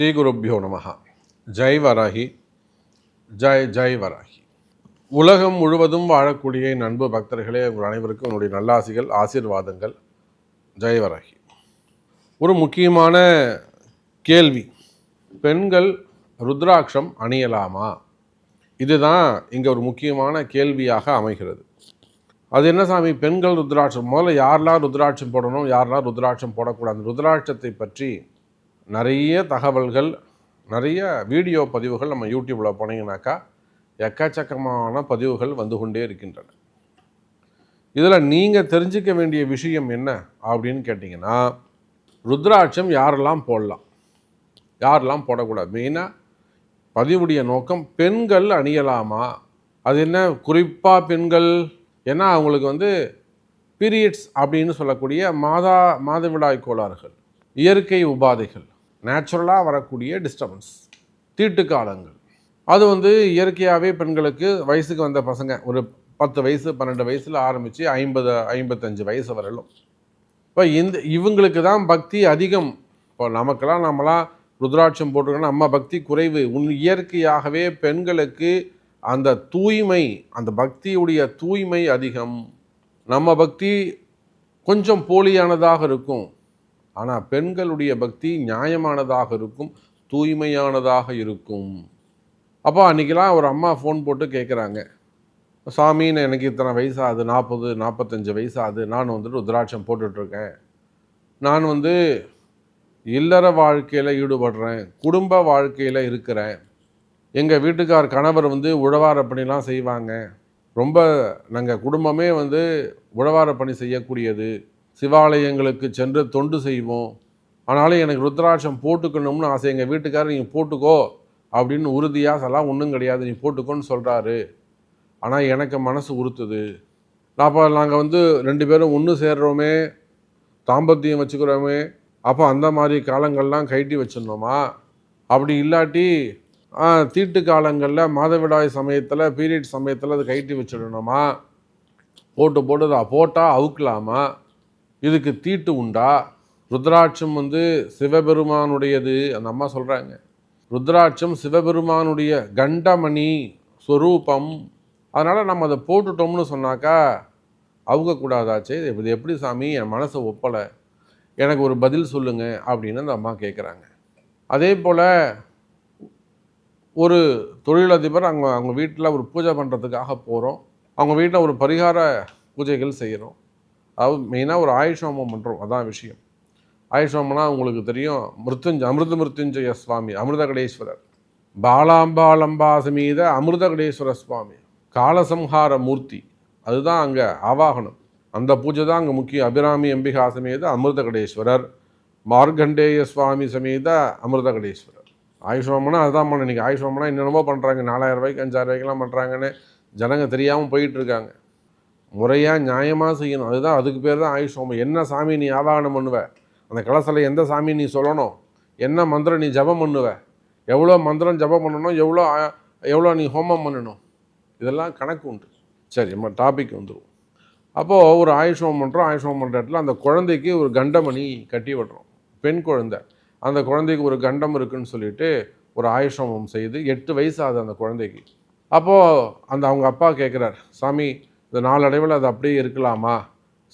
ஸ்ரீ குருப்யோ நமஹ. ஜெய் வராகி, ஜெய் ஜெய் வராகி. உலகம் முழுவதும் வாழக்கூடிய என் அன்பு பக்தர்களே, உங்கள் அனைவருக்கும் என்னுடைய நல்லாசிகள், ஆசீர்வாதங்கள். ஜெய் வராகி. ஒரு முக்கியமான கேள்வி, பெண்கள் ருத்ராட்சம் அணியலாமா? இதுதான் இங்கே ஒரு முக்கியமான கேள்வியாக அமைகிறது. அது என்ன சாமி, பெண்கள் ருத்ராட்சம், முதல்ல யாரெல்லாம் ருத்ராட்சம் போடணும், யாரெல்லாம் ருத்ராட்சம் போடக்கூடாது, ருத்ராட்சத்தை பற்றி நிறைய தகவல்கள், நிறைய வீடியோ பதிவுகள் நம்ம யூடியூப்பில் போனீங்கன்னாக்கா எக்கச்சக்கமான பதிவுகள் வந்து கொண்டே இருக்கின்றன. இதில் நீங்கள் தெரிஞ்சிக்க வேண்டிய விஷயம் என்ன அப்படின்னு கேட்டிங்கன்னா, ருத்ராட்சம் யாரெல்லாம் போடலாம், யாரெல்லாம் போடக்கூடாது. மெயினாக பதிவுடைய நோக்கம் பெண்கள் அணியலாமா, அது என்ன குறிப்பாக பெண்கள், ஏன்னா அவங்களுக்கு பீரியட்ஸ் அப்படின்னு சொல்லக்கூடிய மாதவிடாய் கோளாறுகள், இயற்கை உபாதைகள், நேச்சுரலாக வரக்கூடிய டிஸ்டர்பன்ஸ், தீட்டு காலங்கள், அது இயற்கையாகவே பெண்களுக்கு வயசுக்கு வந்த பசங்க ஒரு 10 வயசு 12 வயசில் ஆரம்பித்து 50-55 வயசு வரலும். இப்போ இவங்களுக்கு தான் பக்தி அதிகம். இப்போ நம்மளாம் ருத்ராட்சம் போட்டிருக்கோன்னா நம்ம பக்தி குறைவு. இயற்கையாகவே பெண்களுக்கு அந்த தூய்மை, அந்த பக்தியுடைய தூய்மை அதிகம். நம்ம பக்தி கொஞ்சம் போலியானதாக இருக்கும், ஆனால் பெண்களுடைய பக்தி நியாயமானதாக இருக்கும், தூய்மையானதாக இருக்கும். அப்போ அன்றைக்கெலாம் ஒரு அம்மா ஃபோன் போட்டு கேட்குறாங்க, சாமின்னு எனக்கு இத்தனை வயசாகுது, 40-45 வயசாகுது, நான் ருத்ராட்சம் போட்டுட்ருக்கேன், நான் இல்லற வாழ்க்கையில் ஈடுபடுறேன், குடும்ப வாழ்க்கையில் இருக்கிறேன், எங்கள் வீட்டுக்கார் கணவர் உழவார பணிலாம் செய்வாங்க, ரொம்ப நாங்கள் குடும்பமே உழவார பணி செய்யக்கூடியது, சிவாலயங்களுக்கு சென்று தொண்டு செய்வோம், ஆனாலும் எனக்கு ருத்ராட்சம் போட்டுக்கணும்னு ஆசை, எங்கள் வீட்டுக்காரர் நீங்கள் போட்டுக்கோ அப்படின்னு உறுதியாக சொல்லலாம், ஒன்றும் கிடையாது நீ போட்டுக்கோன்னு சொல்கிறாரு, ஆனால் எனக்கு மனசு உறுத்துது. அப்போ நாங்கள் 2 பேரும் ஒன்று சேர்றோமே, தாம்பத்தியம் வச்சுக்கிறோமே, அப்போ அந்த மாதிரி காலங்கள்லாம் கைட்டி வச்சிடணுமா? அப்படி இல்லாட்டி தீட்டு காலங்களில் மாதவிடாய் சமயத்தில், பீரியட் சமயத்தில் அது கைட்டி வச்சிடணுமா? போட்டால் அவுக்கலாமா? இதுக்கு தீட்டு உண்டா? ருத்ராட்சம் சிவபெருமானுடையது, அந்த அம்மா சொல்கிறாங்க. ருத்ராட்சம் சிவபெருமானுடைய கண்டமணி ஸ்வரூபம், அதனால் நம்ம அதை போட்டுட்டோம்னு சொன்னாக்கா அவுக்கக்கூடாதாச்சே, இது எப்படி சாமி, என் மனசை ஒப்பலை, எனக்கு ஒரு பதில் சொல்லுங்க அப்படின்னு அந்த அம்மா கேட்குறாங்க. அதே போல் ஒரு தொழிலதிபர் அவங்க வீட்டில் ஒரு பூஜை பண்ணுறதுக்காக போகிறோம், அவங்க வீட்டில் ஒரு பரிகார பூஜைகள் செய்கிறோம், அதாவது மெயினாக ஒரு ஆயுஷோமம் பண்ணுறோம், அதான் விஷயம். ஆயுஷோமம்னா உங்களுக்கு தெரியும், மிருத்யுஞ்சய சுவாமி அமிர்தகடேஸ்வரர், பாலாம்பாலம்பா சமீத அமிர்தகடேஸ்வர சுவாமி, காலசம்ஹார மூர்த்தி, அதுதான் அங்கே ஆவாகனம், அந்த பூஜை தான் அங்கே முக்கியம். அபிராமி அம்பிகா சமேத அமிர்தகடேஸ்வரர், மார்கண்டேய சுவாமி சமேத அமிர்தகடேஸ்வரர். ஆயுஷோமம்னா அதுதான் பண்ண. இன்றைக்கி ஆயுஷோமம்னா என்னென்னமோ பண்ணுறாங்க, 4000 ரூபாய்க்கு 5000 ரூபாய்க்கெலாம் பண்ணுறாங்கன்னு ஜனங்க தெரியாமல் போயிட்டுருக்காங்க. முறையாக நியாயமாக செய்யணும், அதுதான், அதுக்கு பேர் தான் ஆயுஷோமம். என்ன சாமி நீ ஆவாகனம் பண்ணுவ, அந்த கலசலை எந்த சாமி நீ சொல்லணும், என்ன மந்திரம் நீ ஜபம் பண்ணுவ, எவ்வளோ மந்திரம் ஜபம் பண்ணணும், எவ்வளோ நீ ஹோமம் பண்ணணும், இதெல்லாம் கணக்கு உண்டு. சரி, நம்ம டாபிக் வந்துடும். அப்போது ஒரு ஆயுஷோமம் பண்ணுறோம், ஆயுஷோமம் பண்ணுற இடத்துல அந்த குழந்தைக்கு ஒரு கண்டமணி கட்டி விடுறோம், பெண் குழந்தை, அந்த குழந்தைக்கு ஒரு கண்டம் இருக்குதுன்னு சொல்லிட்டு ஒரு ஆயுஷோமம் செய்து 8 வயசு ஆகுது அந்த குழந்தைக்கு. அப்போது அவங்க அப்பா கேட்குறார், சாமி இந்த நாளடைவில் அது அப்படியே இருக்கலாமா,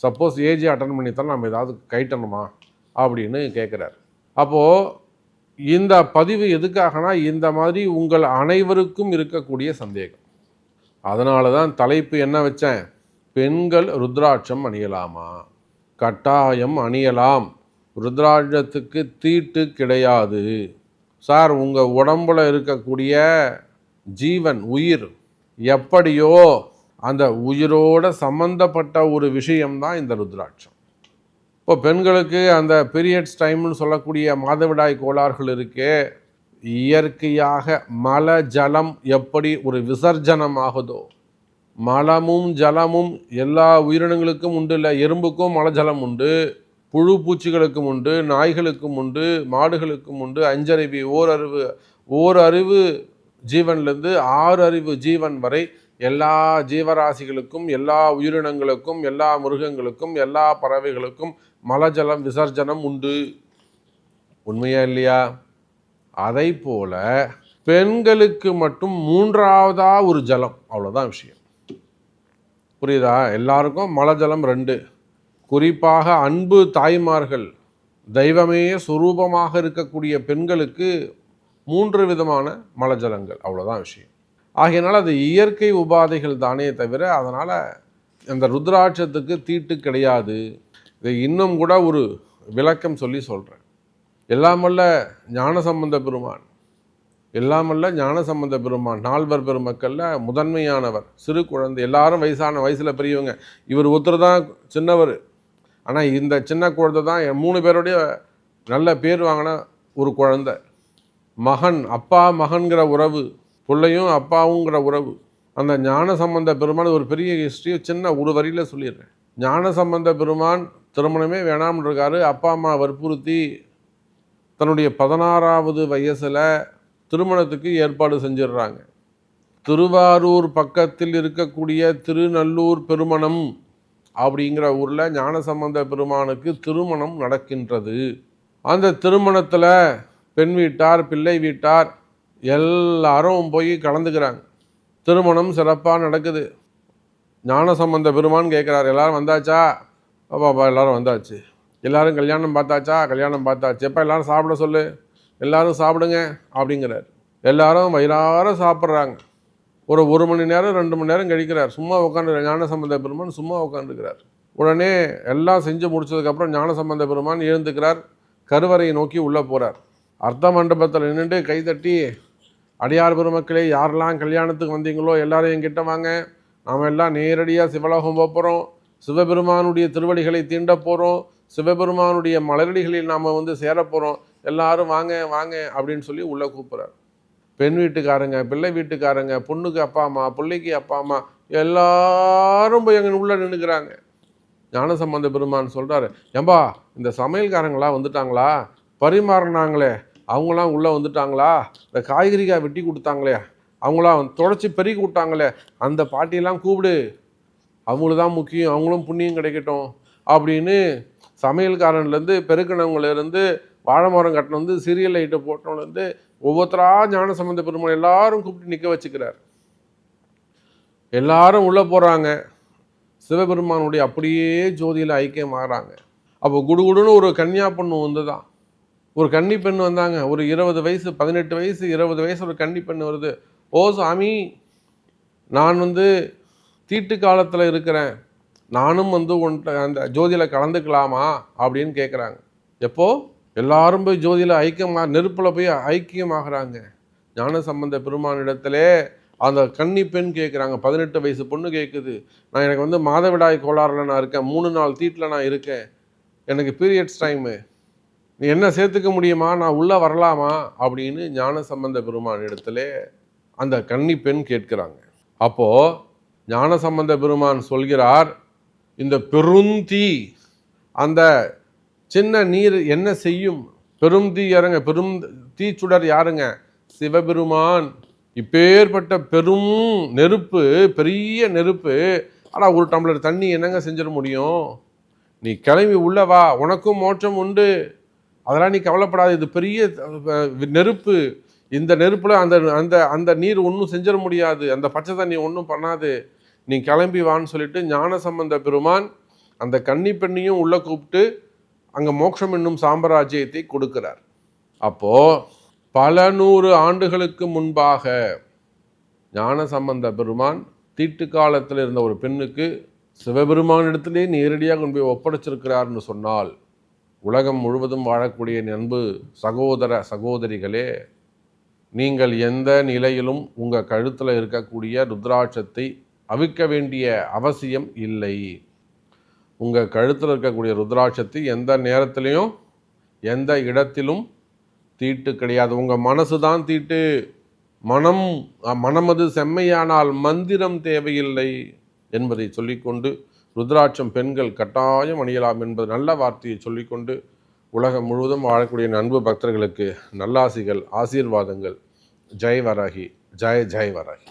சப்போஸ் ஏஜ் அட்டன் பண்ணித்தான் நம்ம ஏதாவது கைட்டணுமா அப்படின்னு கேட்குறார். அப்போது இந்த பதிவு எதுக்காகனா, இந்த மாதிரி உங்கள் அனைவருக்கும் இருக்கக்கூடிய சந்தேகம், அதனால தான் தலைப்பு என்ன வச்சேன், பெண்கள் ருத்ராட்சம் அணியலாமா? கட்டாயம் அணியலாம், ருத்ராட்சத்துக்கு தீட்டு கிடையாது சார். உங்கள் உடம்புல இருக்கக்கூடிய ஜீவன், உயிர் எப்படியோ அந்த உயிரோட சம்பந்தப்பட்ட ஒரு விஷயம்தான் இந்த ருத்ராட்சம். இப்போ பெண்களுக்கு அந்த பீரியட்ஸ் டைம்னு சொல்லக்கூடிய மாதவிடாய் கோளாறுகள் இருக்கே, இயற்கையாக மல ஜலம் எப்படி ஒரு விசர்ஜனம் ஆகுதோ, மலமும் ஜலமும் எல்லா உயிரினங்களுக்கும் உண்டு, இல்லை எறும்புக்கும் மல ஜலம் உண்டு, புழு பூச்சிகளுக்கும் உண்டு, நாய்களுக்கும் உண்டு, மாடுகளுக்கும் உண்டு, 5 அறிவு ஓர் அறிவு ஜீவன்லேருந்து 6 அறிவு ஜீவன் வரை எல்லா ஜீவராசிகளுக்கும், எல்லா உயிரினங்களுக்கும், எல்லா மிருகங்களுக்கும், எல்லா பறவைகளுக்கும் மலஜலம் விசர்ஜனம் உண்டு. உண்மையா இல்லையா? அதை போல பெண்களுக்கு மட்டும் மூன்றாவதா ஒரு ஜலம், அவ்வளோதான் விஷயம். புரியுதா? எல்லாருக்கும் மல ஜலம் 2, குறிப்பாக அன்பு தாய்மார்கள், தெய்வமே சுரூபமாக இருக்கக்கூடிய பெண்களுக்கு 3 விதமான மலஜலங்கள், அவ்வளோதான் விஷயம். ஆகையினால அது இயற்கை உபாதைகள் தானே தவிர அதனால் அந்த ருத்ராட்சத்துக்கு தீட்டு கிடையாது. இதை இன்னும் கூட ஒரு விளக்கம் சொல்கிறேன். எல்லாமல்ல ஞானசம்பந்த பெருமான், நால்வர் பெருமக்களில் முதன்மையானவர், சிறு குழந்தை, எல்லாரும் வயசில் பெரியவங்க, இவர் ஒருத்தர் தான் சின்னவர். ஆனால் இந்த சின்ன குழந்தை தான் 3 பேருடைய நல்ல பேர் வாங்கின ஒரு குழந்தை. மகன், அப்பா மகன்கிற உறவு, பிள்ளையும் அப்பாவுங்கிற உறவு. அந்த ஞானசம்பந்த பெருமான் ஒரு பெரிய ஹிஸ்ட்ரி சின்ன ஒரு வரியில் சொல்லிடுறேன். ஞானசம்பந்த பெருமான் திருமணமே வேணாம்னு இருக்காரு. அப்பா அம்மா வற்புறுத்தி தன்னுடைய 16வது வயசில் திருமணத்துக்கு ஏற்பாடு செஞ்சிடுறாங்க. திருவாரூர் பக்கத்தில் இருக்கக்கூடிய திருநல்லூர் பெருமணம் அப்படிங்கிற ஊரில் ஞானசம்பந்த பெருமானுக்கு திருமணம் நடக்கின்றது. அந்த திருமணத்தில் பெண் வீட்டார், பிள்ளை வீட்டார் எல்லாரும் போய் கலந்துக்கிறாங்க. திருமணம் சிறப்பாக நடக்குது. ஞானசம்பந்த பெருமான் கேட்குறாரு, எல்லாரும் வந்தாச்சா? பாப்பா எல்லாரும் வந்தாச்சு. எல்லாரும் கல்யாணம் பார்த்தாச்சா? கல்யாணம் பார்த்தாச்சு. எப்போ எல்லாரும் சாப்பிட சொல்லு, எல்லாரும் சாப்பிடுங்க அப்படிங்கிறார். எல்லாரும் வயிறார சாப்பிட்றாங்க. ஒரு மணி நேரம் 2 மணி நேரம் கழிக்கிறார். சும்மா உட்காந்து ஞானசம்பந்த பெருமான் சும்மா உட்காந்துருக்கிறார். உடனே எல்லாம் செஞ்சு முடிச்சதுக்கப்புறம் ஞானசம்பந்த பெருமான் எழுந்துக்கிறார். கருவறையை நோக்கி உள்ளே போகிறார். அர்த்த மண்டபத்தில் நின்றுட்டு கைதட்டி, அடியார் பெருமக்களே, யாரெல்லாம் கல்யாணத்துக்கு வந்தீங்களோ எல்லாரும் என்கிட்ட வாங்க, நாம் எல்லாம் நேரடியாக சிவலோகம் போகிறோம், சிவபெருமானுடைய திருவடிகளை தீண்ட போகிறோம், சிவபெருமானுடைய மலரடிகளில் நாம் சேர போகிறோம், எல்லாரும் வாங்க வாங்க அப்படின்னு சொல்லி உள்ளே கூப்பிட்றார். பெண் வீட்டுக்காரங்க, பிள்ளை வீட்டுக்காரங்க, பொண்ணுக்கு அப்பா அம்மா, பிள்ளைக்கு அப்பா அம்மா எல்லாரும் போய் அங்கே உள்ளே நின்றுக்கிறாங்க. ஞானசம்பந்த பெருமான் சொல்கிறாரு, ஏம்பா இந்த சமையல்காரங்களா வந்துட்டாங்களா? பரிமாறினாங்களே அவங்களாம் உள்ளே வந்துட்டாங்களா? இந்த காய்கறிக்காய் வெட்டி கொடுத்தாங்களே அவங்களாம் தொடச்சி பெருக்கி விட்டாங்களே அந்த பாட்டியெல்லாம் கூப்பிடு, அவங்களுக்கு தான் முக்கியம், அவங்களும் புண்ணியம் கிடைக்கட்டும் அப்படின்னு சமையல்காரன்லேருந்து, பெருக்கினவங்கலேருந்து, வாழை மரம் கட்டினது, சீரியல் லைட்டை போட்டவங்கலேருந்து ஒவ்வொருத்தரா ஞானசம்பந்த பெருமான் எல்லாரும் கூப்பிட்டு நிற்க வச்சுக்கிறார். எல்லாரும் உள்ளே போகிறாங்க. சிவபெருமானுடைய அப்படியே ஜோதியில் ஐக்கியமாகறாங்க. அப்போ குடுகுடுன்னு ஒரு கன்னியா பொண்ணு வந்துதான், ஒரு கன்னி பெண் வந்தாங்க. ஒரு 20 வயசு, 18 வயசு 20 வயசு ஒரு கன்னி பெண் வருது. ஓ சாமி, நான் தீட்டு காலத்தில் இருக்கிறேன், நானும் அந்த ஜோதியில் கலந்துக்கலாமா அப்படின்னு கேட்குறாங்க. எப்போ எல்லாரும் போய் ஜோதியில் நெருப்பில் போய் ஐக்கியமாகறாங்க. ஞானசம்பந்த பெருமானிடத்திலே அந்த கன்னி பெண் கேட்குறாங்க. 18 வயசு பொண்ணு கேட்குது, நான் எனக்கு மாதவிடாய் கோளாறில் நான் இருக்கேன், 3 நாள் தீட்டில் நான் இருக்கேன், எனக்கு பீரியட்ஸ் டைமு, நீ என்ன சேர்த்துக்க முடியுமா, நான் உள்ளே வரலாமா அப்படின்னு ஞானசம்பந்த பெருமான் இடத்துல அந்த கன்னி பெண் கேட்குறாங்க. அப்போது ஞானசம்பந்த பெருமான் சொல்கிறார், இந்த பெருந்தீ, அந்த சின்ன நீர் என்ன செய்யும்? பெரும் தீ யாருங்க? பெரும் தீச்சுடர் யாருங்க? சிவபெருமான். இப்பேற்பட்ட பெரும் நெருப்பு, பெரிய நெருப்பு, ஆனால் ஒரு டம்ளர் தண்ணி என்னங்க செஞ்சிட முடியும்? நீ கிளம்பி உள்ள வா, உனக்கும் மோட்சம் உண்டு, அதெல்லாம் நீ கவலைப்படாது, இது பெரிய நெருப்பு, இந்த நெருப்பில் அந்த அந்த அந்த நீர் ஒன்றும் செஞ்சிட முடியாது, அந்த பச்சை தண்ணி ஒன்றும் பண்ணாது, நீ கிளம்பி வான்னு சொல்லிட்டு ஞானசம்பந்த பெருமான் அந்த கன்னி பெண்ணையும் உள்ளே கூப்பிட்டு அங்கே மோட்சம் என்னும் சாம்ராஜ்யத்தை கொடுக்கிறார். அப்போது பல 100 ஆண்டுகளுக்கு முன்பாக ஞானசம்பந்த பெருமான் தீட்டு காலத்தில் இருந்த ஒரு பெண்ணுக்கு சிவபெருமானிடத்திலே நேரடியாக கொண்டு போய் ஒப்படைச்சிருக்கிறார்னு சொன்னால், உலகம் முழுவதும் வாழக்கூடிய அன்பு சகோதர சகோதரிகளே, நீங்கள் எந்த நிலையிலும் உங்கள் கழுத்தில் இருக்கக்கூடிய ருத்ராட்சத்தை அவிழ்க்க வேண்டிய அவசியம் இல்லை. உங்கள் கழுத்தில் இருக்கக்கூடிய ருத்ராட்சத்தை எந்த நேரத்திலையும் எந்த இடத்திலும் தீட்டு கிடையாது. உங்கள் மனசு தான் தீட்டு. மனமது செம்மையானால் மந்திரம் தேவையில்லை என்பதை சொல்லிக்கொண்டு, ருத்ராட்சம் பெண்கள் கட்டாயம் அணியலாம் என்பது நல்ல வார்த்தையை சொல்லிக்கொண்டு, உலகம் முழுவதும் வாழக்கூடிய அன்பு பக்தர்களுக்கு நல்லாசிகள், ஆசீர்வாதங்கள். ஜெய் வராகி, ஜெய் ஜெய் வராகி.